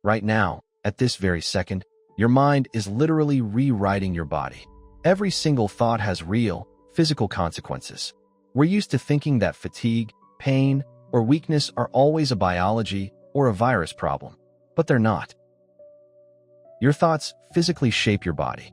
Right now, at this very second, your mind is literally rewriting your body. Every single thought has real, physical consequences. We're used to thinking that fatigue, pain, or weakness are always a biology or a virus problem, but they're not. Your thoughts physically shape your body.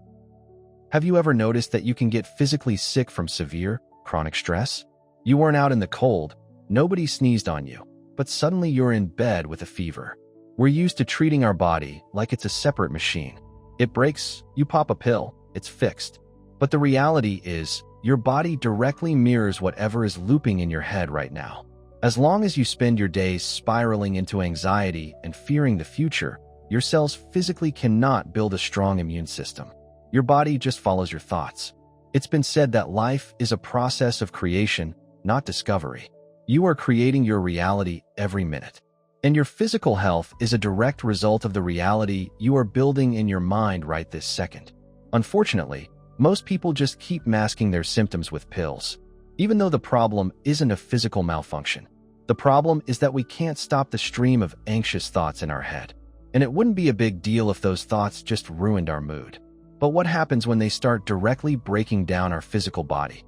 Have you ever noticed that you can get physically sick from severe, chronic stress? You weren't out in the cold, nobody sneezed on you, but suddenly you're in bed with a fever. We're used to treating our body like it's a separate machine. It breaks, you pop a pill, it's fixed. But the reality is, your body directly mirrors whatever is looping in your head right now. As long as you spend your days spiraling into anxiety and fearing the future, your cells physically cannot build a strong immune system. Your body just follows your thoughts. It's been said that life is a process of creation, not discovery. You are creating your reality every minute. And your physical health is a direct result of the reality you are building in your mind right this second. Unfortunately, most people just keep masking their symptoms with pills, even though the problem isn't a physical malfunction. The problem is that we can't stop the stream of anxious thoughts in our head. And it wouldn't be a big deal if those thoughts just ruined our mood. But what happens when they start directly breaking down our physical body?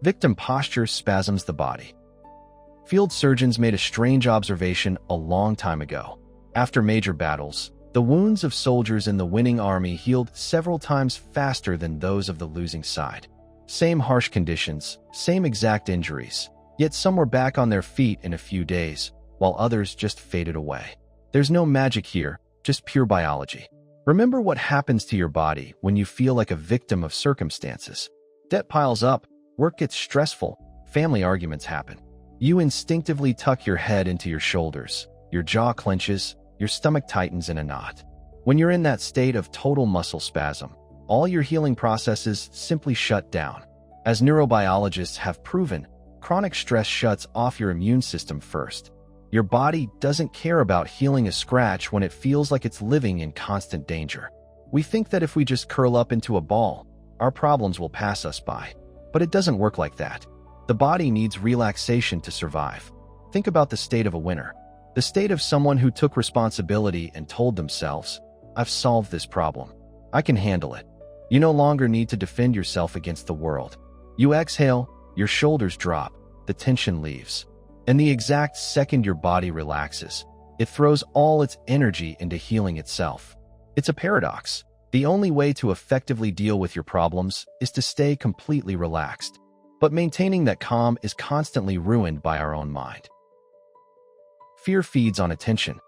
Victim posture spasms the body. Field surgeons made a strange observation a long time ago. After major battles, the wounds of soldiers in the winning army healed several times faster than those of the losing side. Same harsh conditions, same exact injuries, yet some were back on their feet in a few days, while others just faded away. There's no magic here, just pure biology. Remember what happens to your body when you feel like a victim of circumstances. Debt piles up, work gets stressful, family arguments happen. You instinctively tuck your head into your shoulders, your jaw clenches, your stomach tightens in a knot. When you're in that state of total muscle spasm, all your healing processes simply shut down. As neurobiologists have proven, chronic stress shuts off your immune system first. Your body doesn't care about healing a scratch when it feels like it's living in constant danger. We think that if we just curl up into a ball, our problems will pass us by. But it doesn't work like that. The body needs relaxation to survive. Think about the state of a winner. The state of someone who took responsibility and told themselves, "I've solved this problem. I can handle it." You no longer need to defend yourself against the world. You exhale, your shoulders drop, the tension leaves. And the exact second your body relaxes, it throws all its energy into healing itself. It's a paradox. The only way to effectively deal with your problems is to stay completely relaxed. But maintaining that calm is constantly ruined by our own mind. Fear feeds on attention.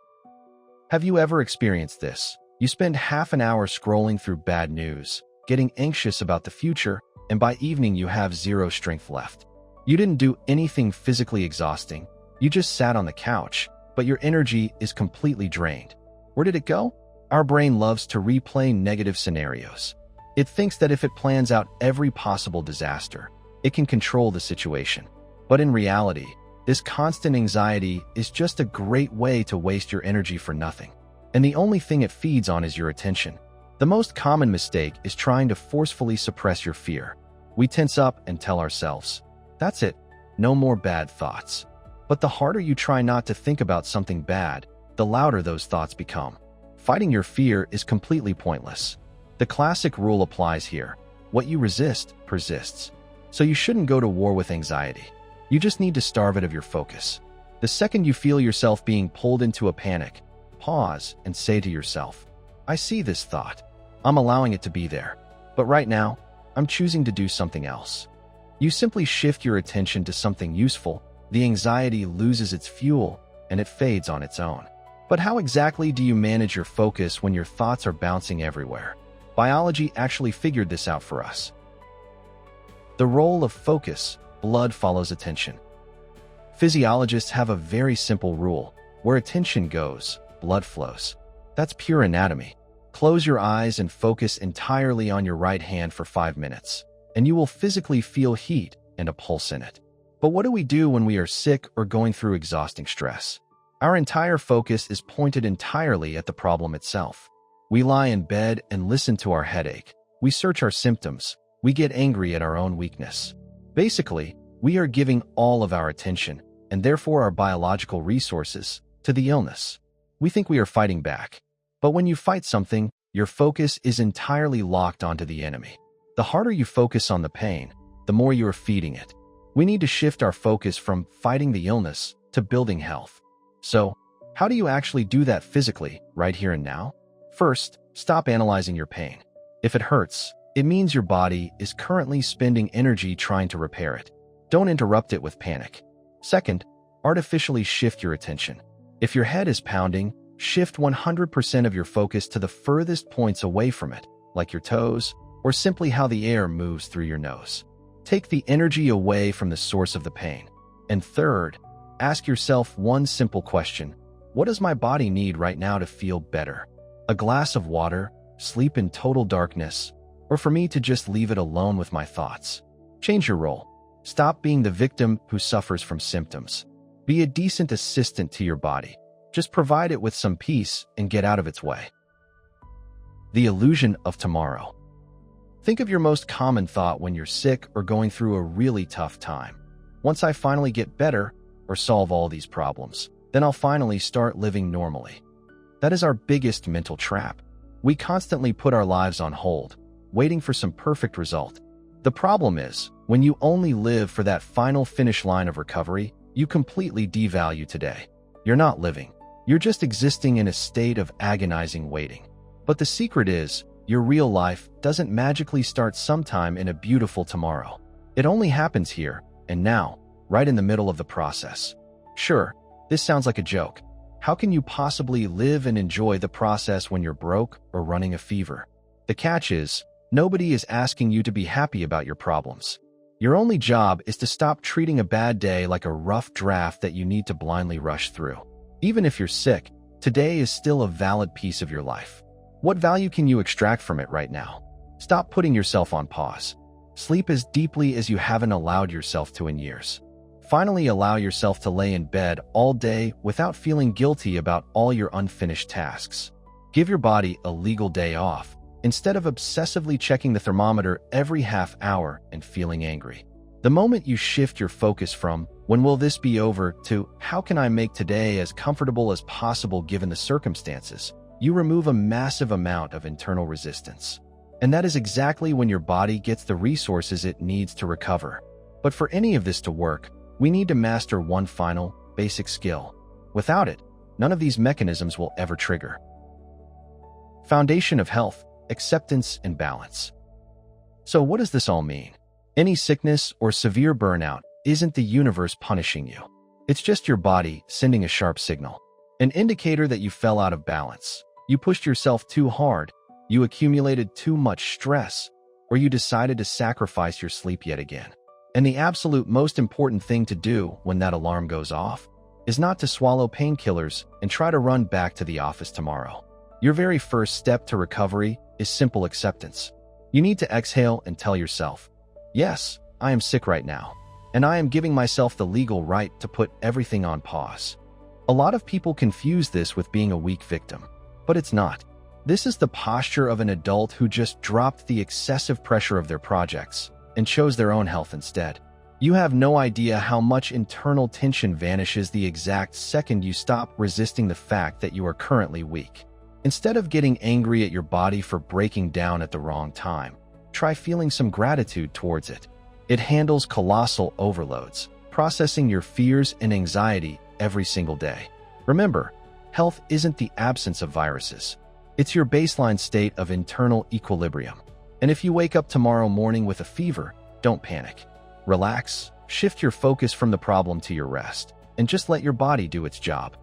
Have you ever experienced this? You spend half an hour scrolling through bad news, getting anxious about the future, and by evening you have zero strength left. You didn't do anything physically exhausting. You just sat on the couch, but your energy is completely drained. Where did it go? Our brain loves to replay negative scenarios. It thinks that if it plans out every possible disaster, it can control the situation. But in reality, this constant anxiety is just a great way to waste your energy for nothing. And the only thing it feeds on is your attention. The most common mistake is trying to forcefully suppress your fear. We tense up and tell ourselves, "That's it, no more bad thoughts." But the harder you try not to think about something bad, the louder those thoughts become. Fighting your fear is completely pointless. The classic rule applies here. What you resist, persists. So you shouldn't go to war with anxiety. You just need to starve it of your focus. The second you feel yourself being pulled into a panic, pause and say to yourself, "I see this thought. I'm allowing it to be there. But right now, I'm choosing to do something else." You simply shift your attention to something useful, the anxiety loses its fuel, and it fades on its own. But how exactly do you manage your focus when your thoughts are bouncing everywhere? Biology actually figured this out for us. The role of focus: blood follows attention. Physiologists have a very simple rule: where attention goes, blood flows. That's pure anatomy. Close your eyes and focus entirely on your right hand for 5 minutes, and you will physically feel heat and a pulse in it. But what do we do when we are sick or going through exhausting stress? Our entire focus is pointed entirely at the problem itself. We lie in bed and listen to our headache. We search our symptoms. We get angry at our own weakness. Basically, we are giving all of our attention, and therefore our biological resources, to the illness. we think we are fighting back. But when you fight something, your focus is entirely locked onto the enemy. The harder you focus on the pain, the more you are feeding it. We need to shift our focus from fighting the illness to building health. So, how do you actually do that physically, right here and now? First, stop analyzing your pain. If it hurts, it means your body is currently spending energy trying to repair it. Don't interrupt it with panic. Second, artificially shift your attention. If your head is pounding, shift 100% of your focus to the furthest points away from it, like your toes, or simply how the air moves through your nose. Take the energy away from the source of the pain. And third, ask yourself one simple question. What does my body need right now to feel better? A glass of water, sleep in total darkness, or for me to just leave it alone with my thoughts? Change your role. Stop being the victim who suffers from symptoms. Be a decent assistant to your body. Just provide it with some peace and get out of its way. The illusion of tomorrow. Think of your most common thought when you're sick or going through a really tough time. Once I finally get better or solve all these problems, then I'll finally start living normally. That is our biggest mental trap. We constantly put our lives on hold, waiting for some perfect result. The problem is, when you only live for that final finish line of recovery, you completely devalue today. You're not living. You're just existing in a state of agonizing waiting. But the secret is, your real life doesn't magically start sometime in a beautiful tomorrow. It only happens here and now, right in the middle of the process. Sure, this sounds like a joke. How can you possibly live and enjoy the process when you're broke or running a fever? The catch is, nobody is asking you to be happy about your problems. Your only job is to stop treating a bad day like a rough draft that you need to blindly rush through. Even if you're sick, today is still a valid piece of your life. What value can you extract from it right now? Stop putting yourself on pause. Sleep as deeply as you haven't allowed yourself to in years. Finally, allow yourself to lay in bed all day without feeling guilty about all your unfinished tasks. Give your body a legal day off, instead of obsessively checking the thermometer every half hour and feeling angry. The moment you shift your focus from, when will this be over, to, how can I make today as comfortable as possible given the circumstances, you remove a massive amount of internal resistance. And that is exactly when your body gets the resources it needs to recover. But for any of this to work, we need to master one final, basic skill. Without it, none of these mechanisms will ever trigger. Foundation of health, acceptance, and balance. So what does this all mean? Any sickness or severe burnout isn't the universe punishing you. It's just your body sending a sharp signal, an indicator that you fell out of balance. You pushed yourself too hard, you accumulated too much stress, or you decided to sacrifice your sleep yet again. And the absolute most important thing to do when that alarm goes off is not to swallow painkillers and try to run back to the office tomorrow. Your very first step to recovery is simple acceptance. You need to exhale and tell yourself, yes, I am sick right now, and I am giving myself the legal right to put everything on pause. A lot of people confuse this with being a weak victim, but it's not. This is the posture of an adult who just dropped the excessive pressure of their projects and chose their own health instead. You have no idea how much internal tension vanishes the exact second you stop resisting the fact that you are currently weak. Instead of getting angry at your body for breaking down at the wrong time, try feeling some gratitude towards it. It handles colossal overloads, processing your fears and anxiety every single day. Remember, health isn't the absence of viruses. It's your baseline state of internal equilibrium. And if you wake up tomorrow morning with a fever, don't panic. Relax, shift your focus from the problem to your rest, and just let your body do its job.